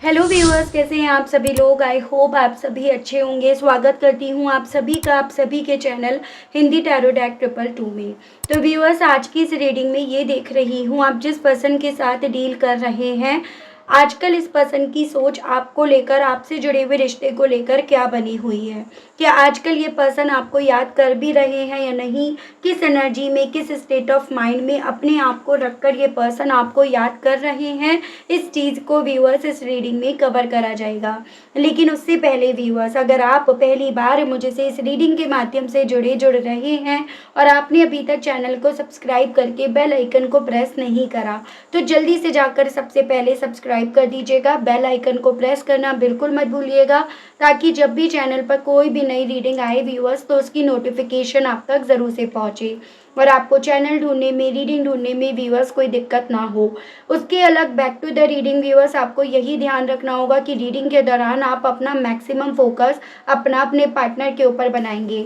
Hello viewers, कैसे हैं आप सभी लोग। आई होप आप सभी अच्छे होंगे। स्वागत करती हूं आप सभी का आप सभी के चैनल हिंदी टैरो डेक 222 में। तो व्यूअर्स, आज की इस रीडिंग में ये देख रही हूं आप जिस पर्सन के साथ डील कर रहे हैं, आजकल इस पर्सन की सोच आपको लेकर, आपसे जुड़े हुए रिश्ते को लेकर क्या बनी हुई है। क्या आजकल ये पर्सन आपको याद कर भी रहे हैं या नहीं, किस एनर्जी में, किस स्टेट ऑफ माइंड में अपने आप को रखकर ये पर्सन आपको याद कर रहे हैं, इस चीज़ को व्यूअर्स इस रीडिंग में कवर करा जाएगा। लेकिन उससे पहले व्यूअर्स, अगर आप पहली बार मुझसे इस रीडिंग के माध्यम से जुड़ रहे हैं और आपने अभी तक चैनल को सब्सक्राइब करके बेल आइकन को प्रेस नहीं करा, तो जल्दी से जाकर सबसे पहले सब्सक्राइब कर दीजिएगा। बेल आइकन को प्रेस करना बिल्कुल मत भूलिएगा, ताकि जब भी चैनल पर कोई भी नई रीडिंग आए व्यूअर्स, तो उसकी नोटिफिकेशन आप तक ज़रूर से पहुँचे और आपको चैनल ढूंढने में, रीडिंग ढूंढने में व्यूअर्स कोई दिक्कत ना हो। उसके अलग back to the reading viewers, आपको यही ध्यान रखना होगा कि रीडिंग के दौरान आप अपना मैक्सिमम फोकस अपने पार्टनर के ऊपर बनाएंगे।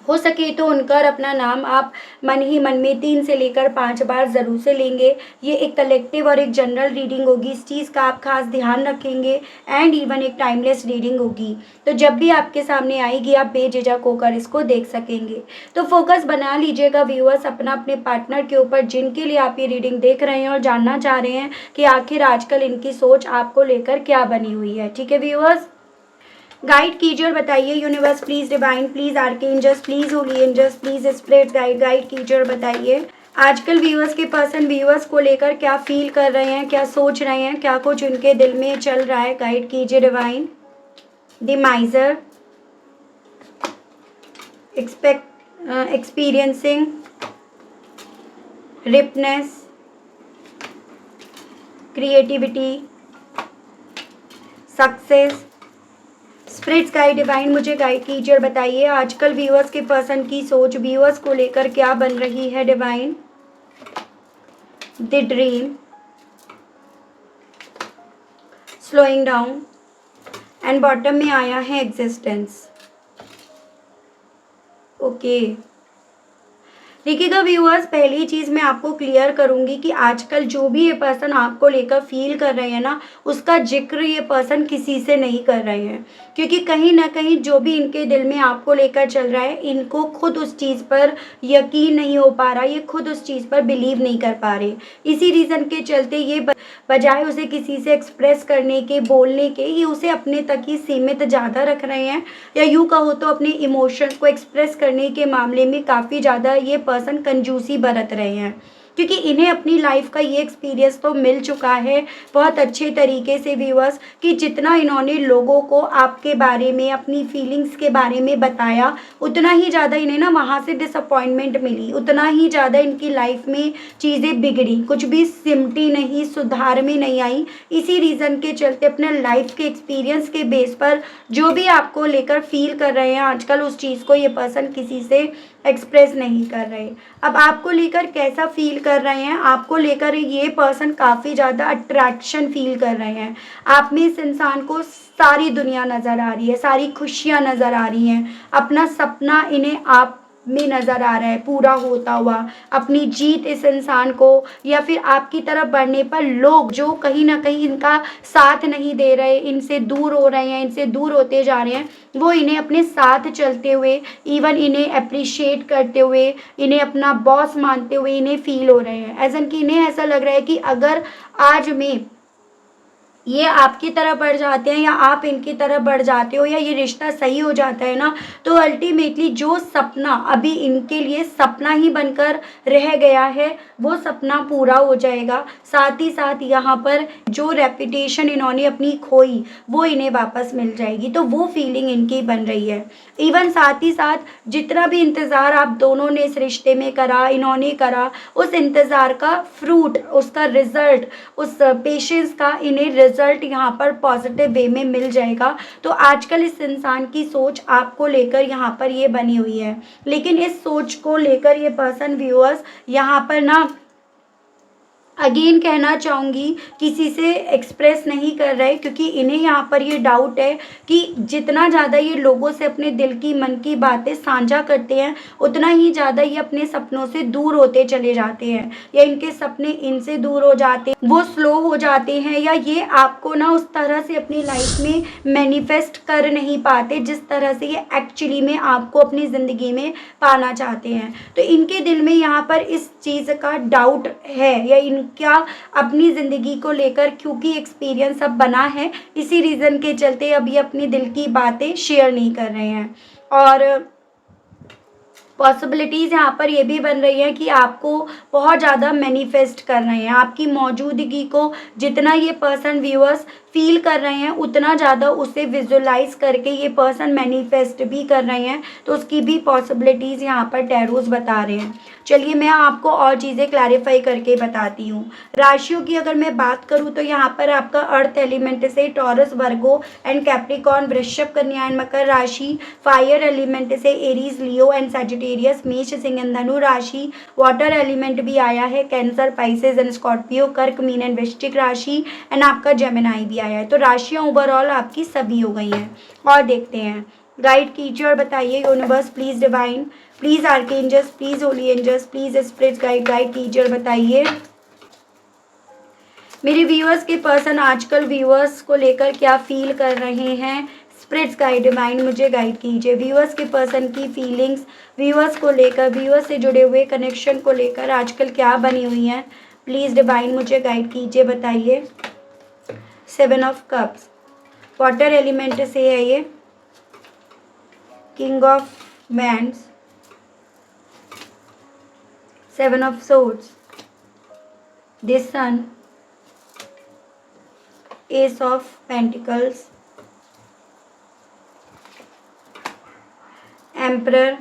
हो सके तो उनका और अपना नाम आप मन ही मन में 3 से लेकर 5 बार ज़रूर से लेंगे। ये एक कलेक्टिव और एक जनरल रीडिंग होगी, इस चीज़ का आप खास ध्यान रखेंगे। एंड इवन एक टाइमलेस रीडिंग होगी, तो जब भी आपके सामने आएगी आप बेझिझक होकर इसको देख सकेंगे। तो फोकस बना लीजिएगा व्यूअर्स अपने पार्टनर के ऊपर, जिनके लिए आप ये रीडिंग देख रहे हैं और जानना चाह रहे हैं कि आखिर आजकल इनकी सोच आपको लेकर क्या बनी हुई है। ठीक है व्यूअर्स, गाइड कीजिए और बताइए universe please, divine please, archangels please, holy angels please, spirit guide कीजिए और बताइए आजकल व्यूअर्स के पर्सन व्यूअर्स को लेकर क्या फील कर रहे हैं, क्या सोच रहे हैं, क्या कुछ उनके दिल में चल रहा है। गाइड कीजिए divine. The miser, experiencing ripeness, creativity, success. Spirits guide divine मुझे गाइड कीजिए और बताइए आजकल व्यूअर्स के पर्सन की सोच व्यूअर्स को लेकर क्या बन रही है। Divine. The dream, slowing down and bottom में आया है एग्जिस्टेंस। ओके, देखिएगा व्यूअर्स, पहली चीज़ मैं आपको क्लियर करूंगी कि आजकल जो भी ये पर्सन आपको लेकर फील कर रहे हैं ना, उसका जिक्र ये पर्सन किसी से नहीं कर रहे हैं, क्योंकि कहीं ना कहीं जो भी इनके दिल में आपको लेकर चल रहा है, इनको खुद उस चीज़ पर यकीन नहीं हो पा रहा, ये खुद उस चीज़ पर बिलीव नहीं कर पा रहे। इसी रीज़न के चलते ये बजाय उसे किसी से एक्सप्रेस करने के, बोलने के, ये उसे अपने तक ही सीमित ज़्यादा रख रहे हैं, या यूँ कहो तो अपने इमोशंस को एक्सप्रेस करने के मामले में काफ़ी ज़्यादा ये पर्सन कंजूसी बरत रहे हैं, क्योंकि इन्हें अपनी लाइफ का ये एक्सपीरियंस तो मिल चुका है बहुत अच्छे तरीके से व्यूअर्स, कि जितना इन्होंने लोगों को आपके बारे में, अपनी फीलिंग्स के बारे में बताया, उतना ही ज़्यादा इन्हें ना वहाँ से डिसअपॉइंटमेंट मिली, उतना ही ज़्यादा इनकी लाइफ में चीज़ें बिगड़ी, कुछ भी सिमटी नहीं, सुधार में नहीं आई। इसी रीज़न के चलते अपने लाइफ के एक्सपीरियंस के बेस पर जो भी आपको लेकर फील कर रहे हैं आजकल, उस चीज़ को ये पर्सन किसी से एक्सप्रेस नहीं कर रहे। अब आपको लेकर कैसा फील कर रहे हैं, आपको लेकर ये पर्सन काफ़ी ज़्यादा अट्रैक्शन फील कर रहे हैं। आप में इस इंसान को सारी दुनिया नज़र आ रही है, सारी खुशियाँ नज़र आ रही हैं, अपना सपना इन्हें आप में नज़र आ रहा है पूरा होता हुआ, अपनी जीत इस इंसान को, या फिर आपकी तरफ बढ़ने पर लोग जो कहीं ना कहीं इनका साथ नहीं दे रहे, इनसे दूर हो रहे हैं, इनसे दूर होते जा रहे हैं, वो इन्हें अपने साथ चलते हुए, इवन इन्हें अप्रिशिएट करते हुए, इन्हें अपना बॉस मानते हुए इन्हें फील हो रहे हैं। ऐसा कि इन्हें ऐसा लग रहा है कि अगर आज में ये आपकी तरफ बढ़ जाते हैं या आप इनकी तरफ बढ़ जाते हो, या ये रिश्ता सही हो जाता है ना, तो अल्टीमेटली जो सपना अभी इनके लिए सपना ही बनकर रह गया है, वो सपना पूरा हो जाएगा। साथ ही साथ यहाँ पर जो रेपुटेशन इन्होंने अपनी खोई, वो इन्हें वापस मिल जाएगी, तो वो फीलिंग इनकी बन रही है। इवन साथ ही साथ जितना भी इंतज़ार आप दोनों ने इस रिश्ते में करा, इन्होंने करा, उस इंतज़ार का फ्रूट, उसका रिजल्ट, उस पेशेंस का इन्हें रिजल्ट यहाँ पर पॉजिटिव वे में मिल जाएगा। तो आजकल इस इंसान की सोच आपको लेकर यहाँ पर ये बनी हुई है, लेकिन इस सोच को लेकर ये पर्सन व्यूअर्स यहाँ पर ना अगेन कहना चाहूँगी, किसी से एक्सप्रेस नहीं कर रहे, क्योंकि इन्हें यहाँ पर ये डाउट है कि जितना ज़्यादा ये लोगों से अपने दिल की मन की बातें साझा करते हैं, उतना ही ज़्यादा ये अपने सपनों से दूर होते चले जाते हैं, या इनके सपने इनसे दूर हो जाते हैं, वो स्लो हो जाते हैं, या ये आपको ना उस तरह से अपनी लाइफ में मैनिफेस्ट कर नहीं पाते जिस तरह से ये एक्चुअली में आपको अपनी ज़िंदगी में पाना चाहते हैं। तो इनके दिल में यहाँ पर इस चीज़ का डाउट है, या इनका अपनी ज़िंदगी को लेकर क्योंकि एक्सपीरियंस अब बना है, इसी रीज़न के चलते अब ये अपनी दिल की बातें शेयर नहीं कर रहे हैं। और पॉसिबिलिटीज़ यहाँ पर ये भी बन रही है कि आपको बहुत ज़्यादा मैनिफेस्ट कर रहे हैं, आपकी मौजूदगी को जितना ये पर्सन व्यूअर्स फील कर रहे हैं, उतना ज़्यादा उसे विजुलाइज करके ये पर्सन मैनिफेस्ट भी कर रहे हैं। तो उसकी भी पॉसिबिलिटीज़ यहाँ पर टैरोज बता रहे हैं। चलिए मैं आपको और चीज़ें क्लैरिफाई करके बताती हूँ। राशियों की अगर मैं बात करूँ तो यहाँ पर आपका अर्थ एलिमेंट से टॉरस, वर्गो एंड कैप्रिकॉर्न, वृषभ, कन्या एंड मकर राशि, फायर एलिमेंट से एरीज, लियो एंड सैजिटेरियस, मेष, सिंह एंड धनु राशि, वाटर एलिमेंट भी आया है, कैंसर, पाइसेस एंड स्कॉर्पियो, कर्क, मीन एंड वृश्चिक राशि एंड आपका जेमिनाई भी आया है। तो राशियाँ ओवरऑल आपकी सभी हो गई हैं। और देखते हैं, गाइड कीजिए और बताइए universe please, divine please, archangels please, holy angels please, spirits guide कीजिए और बताइए मेरे व्यूअर्स के पर्सन आजकल व्यूअर्स को लेकर क्या फील कर रहे हैं। स्पिरिट्स गाइड, डिवाइन मुझे गाइड कीजिए व्यूअर्स के पर्सन की फीलिंग्स, व्यूअर्स को लेकर, व्यूअर्स से जुड़े हुए कनेक्शन को लेकर आजकल क्या बनी हुई हैं। प्लीज़ डिवाइन मुझे गाइड कीजिए, बताइए। 7 ऑफ कप्स, वाटर एलिमेंट से है ये, king of wands, 7 of swords, the sun, ace of pentacles, emperor,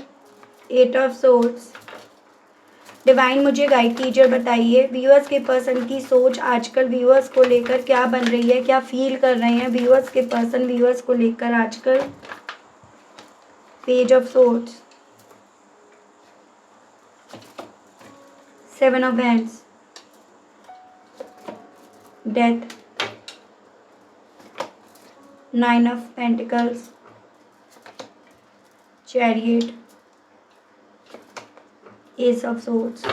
8 of swords. Divine मुझे गाइड कीजिए और बताइए व्यूअर्स के पर्सन की सोच आजकल व्यूअर्स को लेकर क्या बन रही है, क्या फील कर रहे हैं व्यूअर्स के पर्सन व्यूअर्स को लेकर आजकल। Page of swords, 7 of hands, death, 9 of pentacles, chariot, S of swords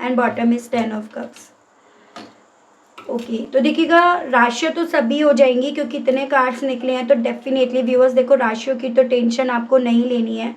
and bottom is 10 of cups. Okay, तो देखिएगा राशियाँ तो सभी हो जाएंगी क्योंकि इतने कार्ड्स निकले हैं। तो डेफिनेटली व्यूअर्स देखो, राशियों की तो टेंशन आपको नहीं लेनी है।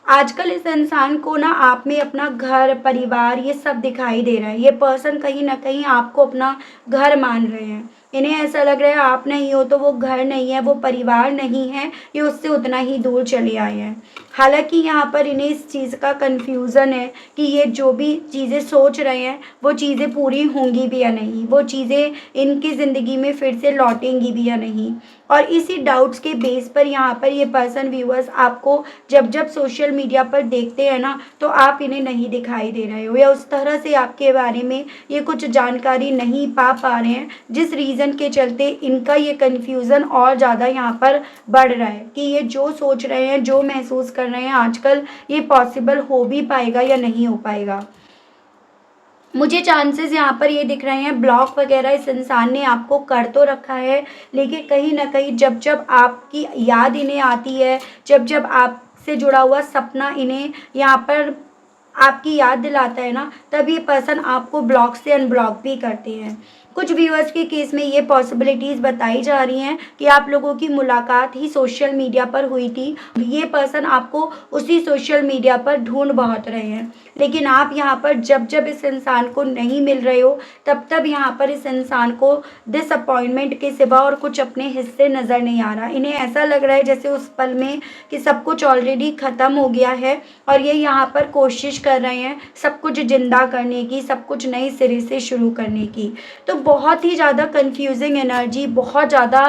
आजकल इस इंसान को ना आप में अपना घर, परिवार ये सब दिखाई दे रहा है। ये पर्सन कहीं ना कहीं आपको अपना घर मान रहे हैं। इन्हें ऐसा लग रहा है आप नहीं हो तो वो घर नहीं है, वो परिवार नहीं है, ये उससे उतना ही दूर चले आए हैं। हालांकि यहाँ पर इन्हें इस चीज़ का कन्फ्यूज़न है कि ये जो भी चीज़ें सोच रहे हैं वो चीज़ें पूरी होंगी भी या नहीं, वो चीज़ें इनकी ज़िंदगी में फिर से लौटेंगी भी या नहीं। और इसी डाउट्स के बेस पर यहाँ पर ये पर्सन व्यूअर्स आपको जब जब सोशल मीडिया पर देखते हैं ना, तो आप इन्हें नहीं दिखाई दे रहे हो, या उस तरह से आपके बारे में ये कुछ जानकारी नहीं पा रहे हैं, जिस रीज़न के चलते इनका ये कन्फ्यूज़न और ज़्यादा यहाँ पर बढ़ रहा है कि ये जो सोच रहे हैं, जो महसूस कर रहे हैं आजकल, ये पॉसिबल हो भी पाएगा या नहीं हो पाएगा। मुझे चांसेस यहाँ पर ये दिख रहे हैं ब्लॉक वगैरह इस इंसान ने आपको कर तो रखा है, लेकिन कहीं ना कहीं जब जब आपकी याद इन्हें आती है, जब जब आपसे जुड़ा हुआ सपना इन्हें यहाँ पर आपकी याद दिलाता है ना, तब ये पर्सन आपको ब्लॉक से अनब्लॉक भी करते हैं। कुछ व्यूअर्स के केस में ये पॉसिबिलिटीज़ बताई जा रही हैं कि आप लोगों की मुलाकात ही सोशल मीडिया पर हुई थी। ये पर्सन आपको उसी सोशल मीडिया पर ढूंढ बहुत रहे हैं, लेकिन आप यहाँ पर जब जब इस इंसान को नहीं मिल रहे हो, तब तब यहाँ पर इस इंसान को डिसअपॉइंटमेंट के सिवा और कुछ अपने हिस्से नज़र नहीं आ रहा। इन्हें ऐसा लग रहा है जैसे उस पल में कि सब कुछ ऑलरेडी ख़त्म हो गया है और ये यहाँ पर कोशिश कर रहे हैं सब कुछ जिंदा करने की, सब कुछ नए सिरे से शुरू करने की। तो बहुत ही ज़्यादा कंफ्यूजिंग एनर्जी, बहुत ज़्यादा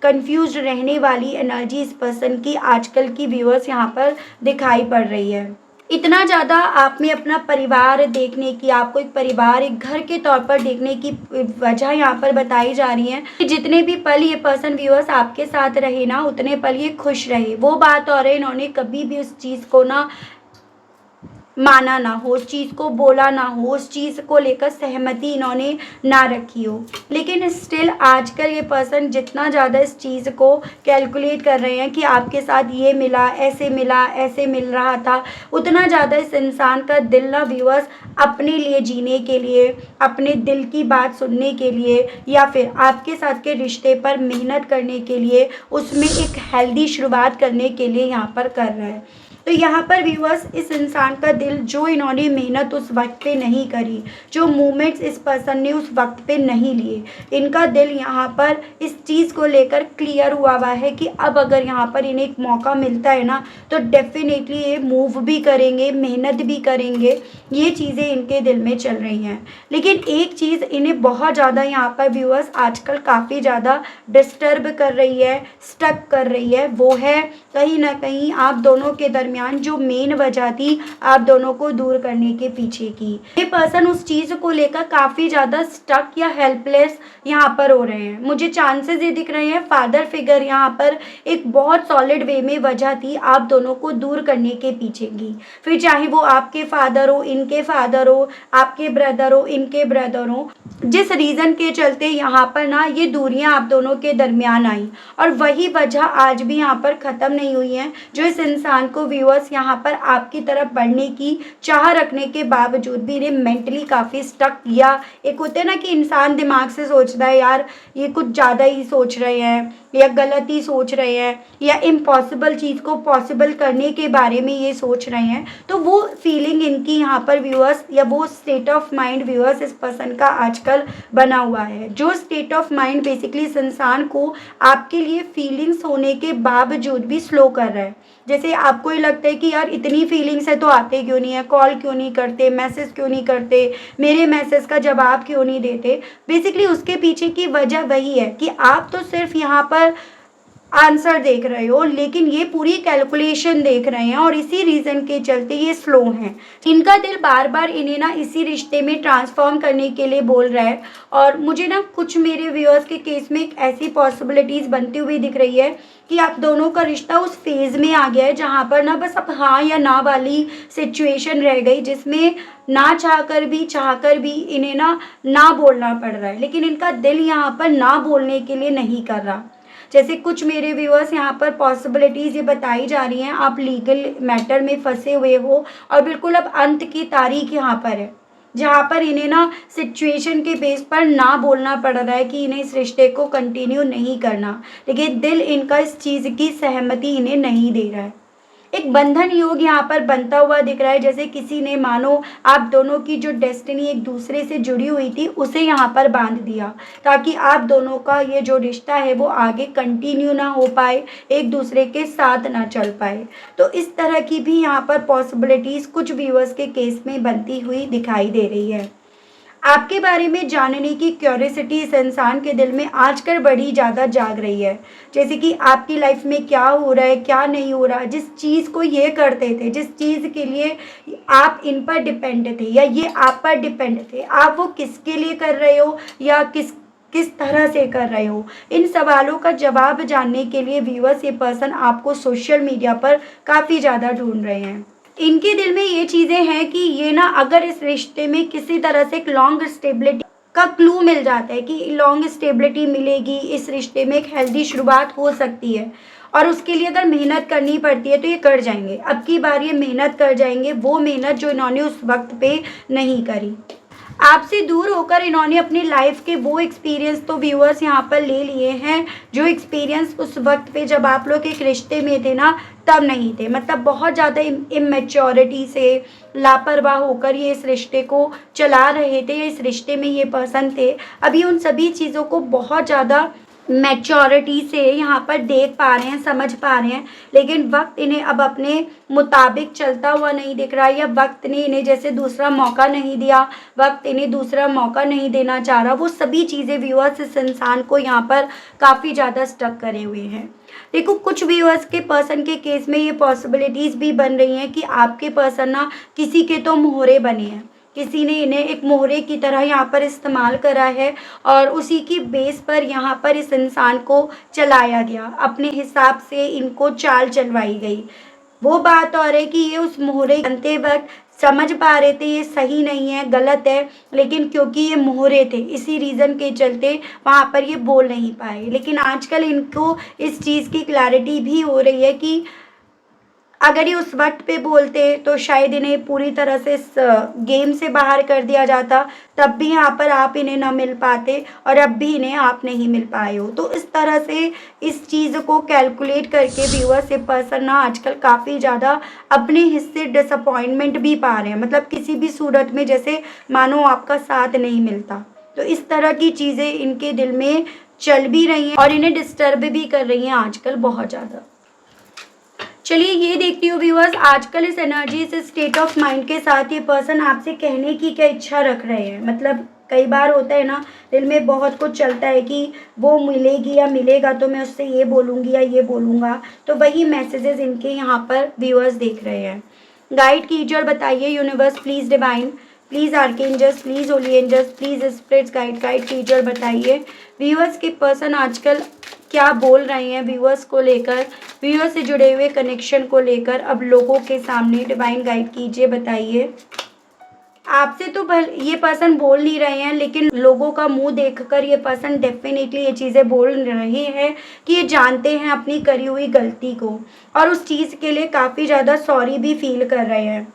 कंफ्यूज रहने वाली एनर्जी इस पर्सन की आजकल की व्यूअर्स यहाँ पर दिखाई पड़ रही है। इतना ज़्यादा आप में अपना परिवार देखने की, आपको एक परिवार, एक घर के तौर पर देखने की वजह यहाँ पर बताई जा रही है कि जितने भी पल ये पर्सन व्यूअर्स आपके साथ रहे ना, उतने पल ये खुश रहे। वो बात और है, इन्होंने कभी भी उस चीज़ को ना माना ना हो, उस चीज़ को बोला ना हो, उस चीज़ को लेकर सहमति इन्होंने ना रखी हो। लेकिन स्टिल आजकल ये पर्सन जितना ज़्यादा इस चीज़ को कैलकुलेट कर रहे हैं कि आपके साथ ये मिला, ऐसे मिल रहा था, उतना ज़्यादा इस इंसान का दिल ना व्यूअर्स अपने लिए जीने के लिए, अपने दिल की बात सुनने के लिए या फिर आपके साथ के रिश्ते पर मेहनत करने के लिए, उसमें एक हेल्दी शुरुआत करने के लिए यहाँ पर कर रहा है। तो यहाँ पर व्यूअर्स इस इंसान का दिल, जो इन्होंने मेहनत उस वक्त पे नहीं करी, जो मूवमेंट्स इस पर्सन ने उस वक्त पे नहीं लिए, इनका दिल यहाँ पर इस चीज़ को लेकर क्लियर हुआ है कि अब अगर यहाँ पर इन्हें एक मौका मिलता है ना, तो डेफिनेटली ये मूव भी करेंगे, मेहनत भी करेंगे। ये चीज़ें इनके दिल में चल रही हैं। लेकिन एक चीज़ इन्हें बहुत ज़्यादा यहाँ पर व्यूअर्स आजकल काफ़ी ज़्यादा डिस्टर्ब कर रही है, स्टक कर रही है, वो है कहीं न कहीं आप दोनों के दरमियान जो मेन वजह थी आप दोनों को दूर करने के पीछे की। ये पर्सन उस चीज़ को लेकर काफ़ी ज़्यादा स्टक या हेल्पलेस यहाँ पर हो रहे हैं। मुझे चांसेस ये दिख रहे हैं फादर फिगर यहाँ पर एक बहुत सॉलिड वे में वजह थी आप दोनों को दूर करने के पीछे की। फिर चाहे वो आपके फादर हो, इनके फादर हो, आपके ब्रदर हो, इनके ब्रदर हो, जिस रीज़न के चलते यहाँ पर ना ये दूरियाँ आप दोनों के दरमियान आई और वही वजह आज भी यहाँ पर ख़त्म नहीं हुई है, जो इस इंसान को व्यूअर्स यहाँ पर आपकी तरफ बढ़ने की चाह रखने के बावजूद भी इन्हें मेंटली काफ़ी स्टक, या एक होते हैं ना कि इंसान दिमाग से सोचता है यार ये कुछ ज़्यादा ही सोच रहे हैं या गलत ही सोच रहे हैं या इम्पॉसिबल चीज़ को पॉसिबल करने के बारे में ये सोच रहे हैं, तो वो फीलिंग इनकी यहाँ पर व्यूअर्स या वो स्टेट ऑफ माइंड व्यूअर्स इस पर्सन का आजकल बना हुआ है, जो स्टेट ऑफ माइंड बेसिकली इस इंसान को आपके लिए फीलिंग्स होने के बावजूद भी स्लो कर रहा है। जैसे आपको ये लगता है कि यार इतनी फीलिंग्स है तो आते क्यों नहीं है, कॉल क्यों नहीं करते, मैसेज क्यों नहीं करते, मेरे मैसेज का जवाब क्यों नहीं देते। बेसिकली उसके पीछे की वजह वही है कि आप तो सिर्फ यहाँ पर आंसर देख रहे हो, लेकिन ये पूरी कैलकुलेशन देख रहे हैं और इसी रीज़न के चलते ये स्लो हैं। इनका दिल बार बार इन्हें ना इसी रिश्ते में ट्रांसफॉर्म करने के लिए बोल रहा है और मुझे ना कुछ मेरे व्यूअर्स के केस में एक ऐसी पॉसिबिलिटीज़ बनती हुई दिख रही है कि आप दोनों का रिश्ता उस फेज़ में आ गया है जहाँ पर ना बस अब हाँ या ना वाली सिचुएशन रह गई, जिसमें ना चाहकर भी इन्हें ना बोलना पड़ रहा है, लेकिन इनका दिल यहाँ पर ना बोलने के लिए नहीं कर रहा। जैसे कुछ मेरे व्यूअर्स यहाँ पर पॉसिबिलिटीज़ ये बताई जा रही हैं, आप लीगल मैटर में फंसे हुए हो और बिल्कुल अब अंत की तारीख यहाँ पर है, जहाँ पर इन्हें ना सिचुएशन के बेस पर ना बोलना पड़ रहा है कि इन्हें इस रिश्ते को कंटिन्यू नहीं करना, लेकिन दिल इनका इस चीज़ की सहमति इन्हें नहीं दे रहा है। एक बंधन योग यहाँ पर बनता हुआ दिख रहा है, जैसे किसी ने मानो आप दोनों की जो डेस्टिनी एक दूसरे से जुड़ी हुई थी उसे यहाँ पर बांध दिया, ताकि आप दोनों का ये जो रिश्ता है वो आगे कंटिन्यू ना हो पाए, एक दूसरे के साथ ना चल पाए। तो इस तरह की भी यहाँ पर पॉसिबिलिटीज़ कुछ व्यूअर्स के केस में बनती हुई दिखाई दे रही है। आपके बारे में जानने की क्यूरियोसिटी इस इंसान के दिल में आजकल बड़ी ज़्यादा जाग रही है, जैसे कि आपकी लाइफ में क्या हो रहा है, क्या नहीं हो रहा, जिस चीज़ को ये करते थे, जिस चीज़ के लिए आप इन पर डिपेंड थे या ये आप पर डिपेंड थे, आप वो किसके लिए कर रहे हो या किस तरह से कर रहे हो। इन सवालों का जवाब जानने के लिए व्यूअर्स ये पर्सन आपको सोशल मीडिया पर काफ़ी ज़्यादा ढूंढ रहे हैं। इनके दिल में ये चीज़ें हैं कि ये ना अगर इस रिश्ते में किसी तरह से एक लॉन्ग स्टेबिलिटी का क्लू मिल जाता है कि लॉन्ग स्टेबिलिटी मिलेगी, इस रिश्ते में एक हेल्दी शुरुआत हो सकती है और उसके लिए अगर मेहनत करनी पड़ती है तो ये कर जाएंगे। अब की बार ये मेहनत कर जाएंगे, वो मेहनत जो इन्होंने उस वक्त पे नहीं करी। आपसे दूर होकर इन्होंने अपनी लाइफ के वो एक्सपीरियंस तो व्यूअर्स यहाँ पर ले लिए हैं, जो एक्सपीरियंस उस वक्त पे जब आप लोग एक रिश्ते में थे ना तब नहीं थे। मतलब बहुत ज़्यादा इमेच्योरिटी से, लापरवाह होकर ये इस रिश्ते को चला रहे थे या इस रिश्ते में ये पर्सन थे। अभी उन सभी चीज़ों को बहुत ज़्यादा मैच्योरिटी से यहाँ पर देख पा रहे हैं, समझ पा रहे हैं, लेकिन वक्त इन्हें अब अपने मुताबिक चलता हुआ नहीं दिख रहा, या वक्त ने इन्हें जैसे दूसरा मौका नहीं दिया, वक्त इन्हें दूसरा मौका नहीं देना चाह रहा। वो सभी चीज़ें व्यूअर्स इस इंसान को यहाँ पर काफ़ी ज़्यादा स्टक करे हुए हैं। देखो कुछ व्यूअर्स के पर्सन के केस में ये पॉसिबिलिटीज़ भी बन रही हैं कि आपके पर्सन ना किसी के तो मोहरे बने हैं, किसी ने इन्हें एक मोहरे की तरह यहाँ पर इस्तेमाल करा है और उसी की बेस पर यहाँ पर इस इंसान को चलाया गया, अपने हिसाब से इनको चाल चलवाई गई। वो बात और है कि ये उस मोहरे बनते वक़्त समझ पा रहे थे ये सही नहीं है, गलत है, लेकिन क्योंकि ये मोहरे थे, इसी रीज़न के चलते वहाँ पर ये बोल नहीं पाए। लेकिन आजकल इनको इस चीज़ की क्लैरिटी भी हो रही है कि अगर ये उस वक़्त पे बोलते तो शायद इन्हें पूरी तरह से इस गेम से बाहर कर दिया जाता, तब भी यहाँ पर आप इन्हें ना मिल पाते और अब भी इन्हें आप नहीं मिल पाए हो। तो इस तरह से इस चीज़ को कैलकुलेट करके व्यूअर्स ये पर्सन ना आजकल काफ़ी ज़्यादा अपने हिस्से डिसअपॉइंटमेंट भी पा रहे हैं। मतलब किसी भी सूरत में जैसे मानो आपका साथ नहीं मिलता। तो इस तरह की चीज़ें इनके दिल में चल भी रही हैं और इन्हें डिस्टर्ब भी कर रही हैं आजकल बहुत ज़्यादा। चलिए ये देखती हूँ व्यूअर्स, आजकल इस एनर्जी, इस स्टेट ऑफ माइंड के साथ ये पर्सन आपसे कहने की क्या इच्छा रख रहे हैं। मतलब कई बार होता है ना, दिल में बहुत कुछ चलता है कि वो मिलेगी या मिलेगा तो मैं उससे ये बोलूँगी या ये बोलूँगा, तो वही मैसेजेस इनके यहाँ पर व्यूअर्स देख रहे हैं। गाइड कीजिए और बताइए universe, please divine, please archangels, please holy angels, please spirits guide कीजिए और बताइए व्यूअर्स के पर्सन आजकल क्या बोल रहे हैं व्यूअर्स को लेकर, व्यूअर्स से जुड़े हुए कनेक्शन को लेकर अब लोगों के सामने। डिवाइन गाइड कीजिए, बताइए। आपसे तो ये पर्सन बोल नहीं रहे हैं, लेकिन लोगों का मुंह देखकर ये पर्सन डेफिनेटली ये चीज़ें बोल रहे हैं कि ये जानते हैं अपनी करी हुई गलती को और उस चीज़ के लिए काफ़ी ज़्यादा सॉरी भी फील कर रहे हैं।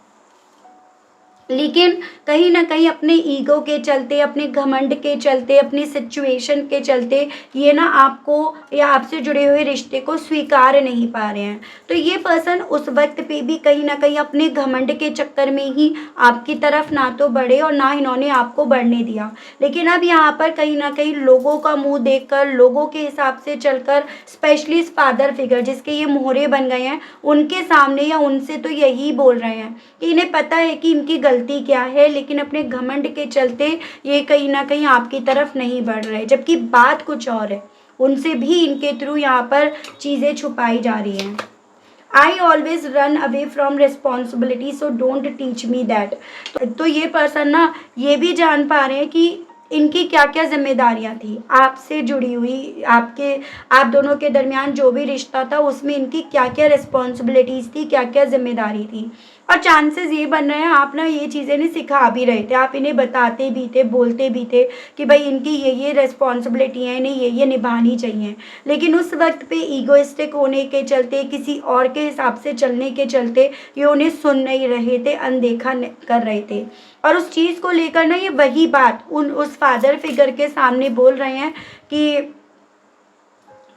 लेकिन कहीं न कहीं अपने ईगो के चलते, अपने घमंड के चलते, अपनी सिचुएशन के चलते ये ना आपको या आपसे जुड़े हुए रिश्ते को स्वीकार नहीं पा रहे हैं। तो ये पर्सन उस वक़्त पे भी कहीं न कहीं अपने घमंड के चक्कर में ही आपकी तरफ ना तो बढ़े और ना इन्होंने आपको बढ़ने दिया। लेकिन अब यहाँ पर कहीं न कहीं लोगों का मुँह देखकर, लोगों के हिसाब से चलकर, स्पेशली इस फादर फिगर जिसके ये मोहरे बन गए हैं, उनके सामने या उनसे तो यही बोल रहे हैं कि इन्हें पता है कि इनकी गलती क्या है, लेकिन अपने घमंड के चलते ये कहीं न कहीं आपकी तरफ नहीं बढ़ रहे, जबकि बात कुछ और है। उनसे भी इनके थ्रू यहाँ पर चीज़ें छुपाई जा रही हैं। I always run away from responsibility, so don't teach me that. तो ये पर्सन ना ये भी जान पा रहे हैं कि इनकी क्या क्या जिम्मेदारियां थी आपसे जुड़ी हुई, आप दोनों के दरमियान जो भी रिश्ता था उसमें इनकी क्या क्या रिस्पॉन्सिबिलिटीज़ थी, क्या क्या जिम्मेदारी थी। और चांसेस ये बन रहे हैं आप ना ये चीज़ें नहीं सिखा भी रहे थे, आप इन्हें बताते भी थे, बोलते भी थे कि भाई इनकी ये रिस्पॉन्सिबिलिटी हैं, इन्हें ये निभानी चाहिए। लेकिन उस वक्त पे ईगोइस्टिक होने के चलते, किसी और के हिसाब से चलने के चलते ये उन्हें सुन नहीं रहे थे, अनदेखा कर रहे थे। और उस चीज़ को लेकर ना ये वही बात उस फादर फिगर के सामने बोल रहे हैं कि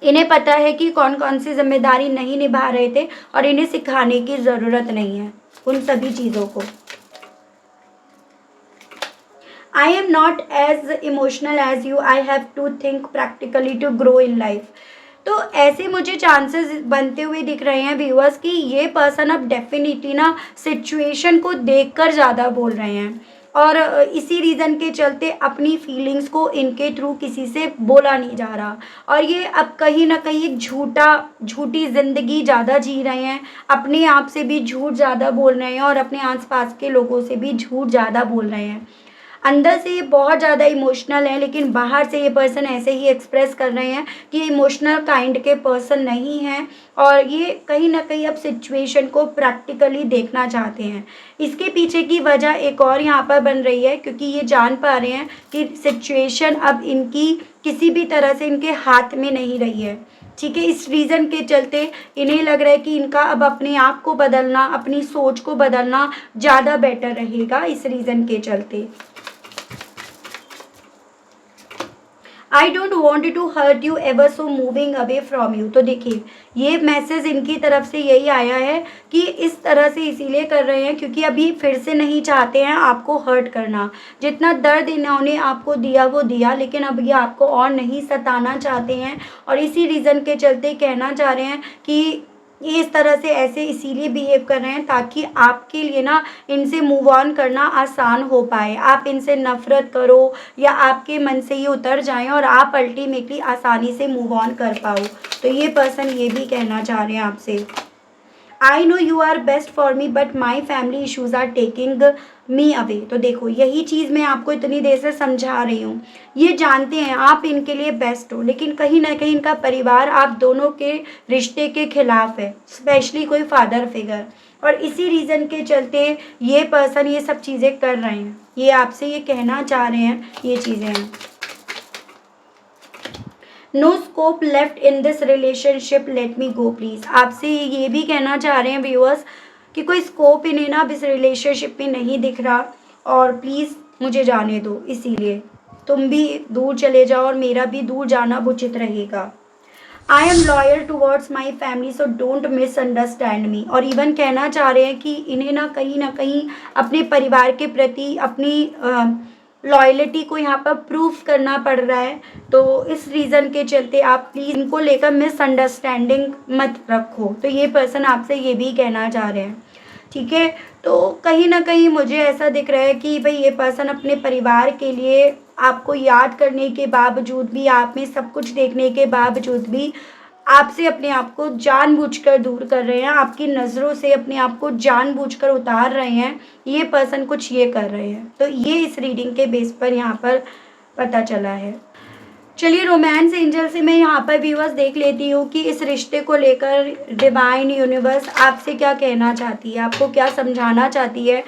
इन्हें पता है कि कौन कौन सी जिम्मेदारी नहीं निभा रहे थे और इन्हें सिखाने की ज़रूरत नहीं है उन सभी चीज़ों को। I am not as emotional as you, I have to think practically to grow in life. तो ऐसे मुझे चांसेस बनते हुए दिख रहे हैं व्यूअर्स कि ये पर्सन अब डेफिनेटली ना सिचुएशन को देखकर ज़्यादा बोल रहे हैं और इसी रीज़न के चलते अपनी फीलिंग्स को इनके थ्रू किसी से बोला नहीं जा रहा और ये अब कहीं ना कहीं एक झूठी ज़िंदगी ज़्यादा जी रहे हैं, अपने आप से भी झूठ ज़्यादा बोल रहे हैं और अपने आसपास के लोगों से भी झूठ ज़्यादा बोल रहे हैं। अंदर से ये बहुत ज़्यादा इमोशनल है, लेकिन बाहर से ये पर्सन ऐसे ही एक्सप्रेस कर रहे हैं कि ये इमोशनल काइंड के पर्सन नहीं हैं और ये कहीं ना कहीं अब सिचुएशन को प्रैक्टिकली देखना चाहते हैं। इसके पीछे की वजह एक और यहाँ पर बन रही है क्योंकि ये जान पा रहे हैं कि सिचुएशन अब इनकी किसी भी तरह से इनके हाथ में नहीं रही है। ठीक है, इस रीज़न के चलते इन्हें लग रहा है कि इनका अब अपने आप को बदलना, अपनी सोच को बदलना ज़्यादा बेटर रहेगा इस रीज़न के चलते। I don't want to hurt you ever, so moving away from you. तो देखिए ये मैसेज इनकी तरफ से यही आया है कि इस तरह से इसीलिए कर रहे हैं क्योंकि अभी फिर से नहीं चाहते हैं आपको हर्ट करना। जितना दर्द इन्होंने आपको दिया वो दिया, लेकिन अब ये आपको और नहीं सताना चाहते हैं और इसी रीज़न के चलते कहना चाह रहे हैं कि ये इस तरह से ऐसे इसीलिए बिहेव कर रहे हैं ताकि आपके लिए ना इनसे मूव ऑन करना आसान हो पाए। आप इनसे नफ़रत करो या आपके मन से ये उतर जाएं और आप अल्टीमेटली आसानी से मूव ऑन कर पाओ। तो ये पर्सन ये भी कहना चाह रहे हैं आपसे। I know you are best for me but my family issues are taking me away. तो देखो यही चीज़ मैं आपको इतनी देर से समझा रही हूँ, ये जानते हैं आप इनके लिए बेस्ट हो, लेकिन कहीं ना कहीं इनका परिवार आप दोनों के रिश्ते के खिलाफ है, स्पेशली कोई फादर फिगर, और इसी रीज़न के चलते ये पर्सन ये सब चीज़ें कर रहे हैं, ये आपसे ये कहना चाह रहे हैं, ये चीज़ें हैं। No scope left in this relationship, let me go please. आपसे ये भी कहना चाह रहे हैं व्यूअर्स कि कोई स्कोप इन्हें ना अब इस रिलेशनशिप में नहीं दिख रहा, और प्लीज़ मुझे जाने दो, इसीलिए तुम भी दूर चले जाओ और मेरा भी दूर जाना उचित रहेगा। I am loyal towards my family so don't misunderstand मी। और इवन कहना चाह रहे हैं कि इन्हें ना कहीं अपने परिवार के प्रति अपनी लॉयल्टी को यहाँ पर प्रूफ करना पड़ रहा है, तो इस रीज़न के चलते आप प्लीज़ इनको लेकर मिसअंडरस्टैंडिंग मत रखो। तो ये पर्सन आपसे ये भी कहना चाह रहे हैं, ठीक है। तो कहीं ना कहीं मुझे ऐसा दिख रहा है कि भाई ये पर्सन अपने परिवार के लिए आपको याद करने के बावजूद भी, आप में सब कुछ देखने के बावजूद भी आपसे अपने आप को जानबूझकर दूर कर रहे हैं, आपकी नज़रों से अपने आप को जानबूझकर उतार रहे हैं, ये पर्सन कुछ ये कर रहे हैं। तो ये इस रीडिंग के बेस पर यहाँ पर पता चला है। चलिए रोमांस एंजल से मैं यहाँ पर व्यूअर्स देख लेती हूँ कि इस रिश्ते को लेकर डिवाइन यूनिवर्स आपसे क्या कहना चाहती है, आपको क्या समझाना चाहती है।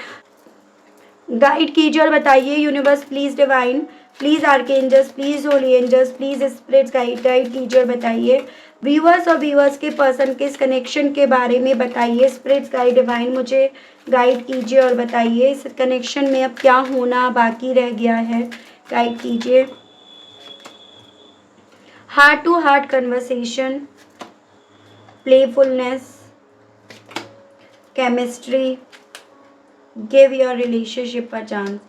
गाइड कीजिए और बताइए universe, please divine, please archangels, please holy angels, please spirits guide कीजिए और बताइए व्यूअर्स और व्यूअर्स के पर्सन के इस कनेक्शन के बारे में बताइए। स्पिरिट्स गाइड डिवाइन मुझे गाइड कीजिए और बताइए इस कनेक्शन में अब क्या होना बाकी रह गया है, गाइड कीजिए। Heart to heart conversation, playfulness, chemistry, give your relationship a chance.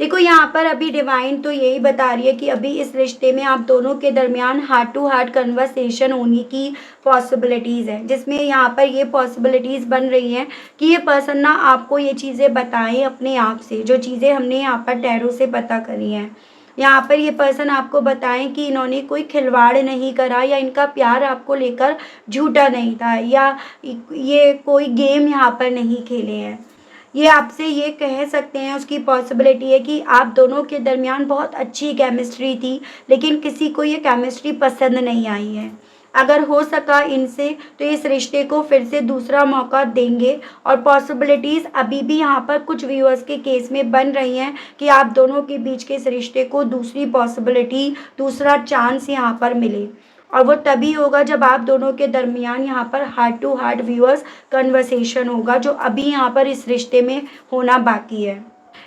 देखो यहाँ पर अभी डिवाइन तो यही बता रही है कि अभी इस रिश्ते में आप दोनों के दरमियान हार्ट टू हार्ट कन्वर्सेशन होने की पॉसिबिलिटीज़ है, जिसमें यहाँ पर ये पॉसिबिलिटीज़ बन रही हैं कि ये पर्सन ना आपको ये चीज़ें बताएं अपने आप से, जो चीज़ें हमने यहाँ पर टैरो से पता करी हैं। यहाँ पर ये पर्सन आपको बताएं कि इन्होंने कोई खिलवाड़ नहीं करा, या इनका प्यार आपको लेकर झूठा नहीं था, या ये कोई गेम यहाँ पर नहीं खेले हैं। ये आपसे ये कह सकते हैं, उसकी पॉसिबिलिटी है कि आप दोनों के दरमियान बहुत अच्छी केमिस्ट्री थी, लेकिन किसी को ये केमिस्ट्री पसंद नहीं आई है। अगर हो सका इनसे तो इस रिश्ते को फिर से दूसरा मौका देंगे, और पॉसिबिलिटीज़ अभी भी यहाँ पर कुछ व्यूअर्स के केस में बन रही हैं कि आप दोनों के बीच के इस रिश्ते को दूसरी पॉसिबिलिटी, दूसरा चांस यहाँ पर मिले, और वो तभी होगा जब आप दोनों के दरमियान यहाँ पर heart to heart viewers conversation होगा, जो अभी यहाँ पर इस रिश्ते में होना बाकी है।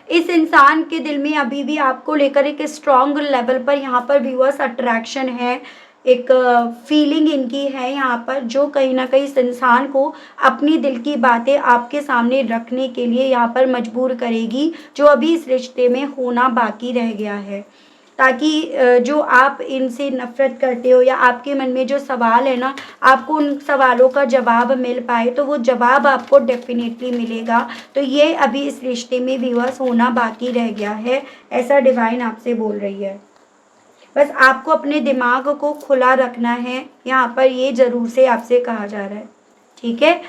इस इंसान के दिल में अभी भी आपको लेकर एक स्ट्रॉन्ग लेवल पर यहाँ पर व्यूअर्स अट्रैक्शन है, एक फीलिंग इनकी है यहाँ पर, जो कहीं ना कहीं इस इंसान को अपनी दिल की बातें आपके सामने रखने के लिए यहाँ पर मजबूर करेगी, जो अभी इस रिश्ते में होना बाकी रह गया है, ताकि जो आप इनसे नफ़रत करते हो या आपके मन में जो सवाल है ना, आपको उन सवालों का जवाब मिल पाए, तो वो जवाब आपको डेफिनेटली मिलेगा। तो ये अभी इस रिश्ते में व्यूअर्स होना बाकी रह गया है, ऐसा डिवाइन आपसे बोल रही है। बस आपको अपने दिमाग को खुला रखना है, यहाँ पर ये ज़रूर से आपसे कहा जा रहा है, ठीक है।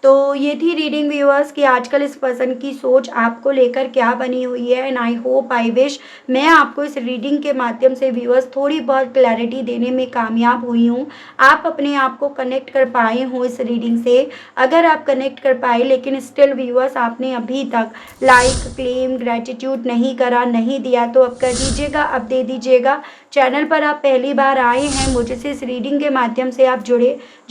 तो ये थी रीडिंग व्यूअर्स कि आजकल इस पर्सन की सोच आपको लेकर क्या बनी हुई है, and I hope I wish मैं आपको इस रीडिंग के माध्यम से व्यूअर्स थोड़ी बहुत क्लैरिटी देने में कामयाब हुई हूँ, आप अपने आप को कनेक्ट कर पाए हो इस रीडिंग से। अगर आप कनेक्ट कर पाए लेकिन स्टिल व्यूअर्स आपने अभी तक लाइक, क्लेम, ग्रैटिट्यूड नहीं करा, नहीं दिया, तो अब कर दीजिएगा, अब दे दीजिएगा। चैनल पर आप पहली बार आए हैं, मुझसे इस रीडिंग के माध्यम से आप जुड़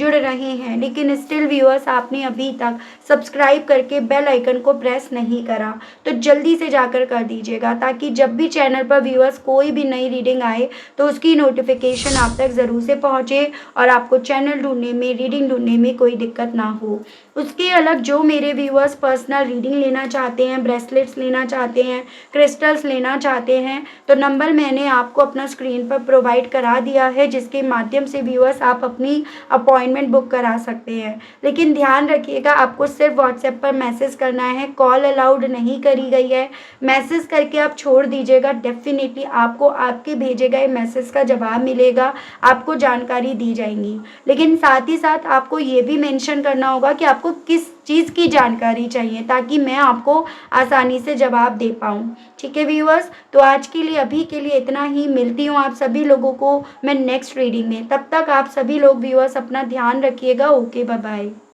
रहे हैं, लेकिन स्टिल व्यूअर्स आपने अभी तक सब्सक्राइब करके बेल आइकन को प्रेस नहीं करा, तो जल्दी से जाकर कर दीजिएगा, ताकि जब भी चैनल पर व्यूअर्स कोई भी नई रीडिंग आए तो उसकी नोटिफिकेशन आप तक ज़रूर से पहुँचे और आपको चैनल ढूंढने में, रीडिंग ढूंढने में कोई दिक्कत ना हो। उसके अलग जो मेरे व्यूअर्स पर्सनल रीडिंग लेना चाहते हैं, ब्रेसलेट्स लेना चाहते हैं, क्रिस्टल्स लेना चाहते हैं, तो नंबर मैंने आपको अपना स्क्रीन स्क्रीन पर प्रोवाइड करा दिया है, जिसके माध्यम से व्यूअर्स आप अपनी अपॉइंटमेंट बुक करा सकते हैं। लेकिन ध्यान रखिएगा, आपको सिर्फ व्हाट्सएप पर मैसेज करना है, कॉल अलाउड नहीं करी गई है। मैसेज करके आप छोड़ दीजिएगा, डेफिनेटली आपको आपके भेजे गए मैसेज का जवाब मिलेगा, आपको जानकारी दी जाएंगी। लेकिन साथ ही साथ आपको ये भी मेंशन करना होगा कि आपको किस चीज़ की जानकारी चाहिए, ताकि मैं आपको आसानी से जवाब दे पाऊँ। ठीक है व्यूअर्स, तो आज के लिए अभी के लिए इतना ही। मिलती हूँ आप सभी लोगों को मैं नेक्स्ट रीडिंग में। तब तक आप सभी लोग व्यूअर्स अपना ध्यान रखिएगा। Okay, bye bye.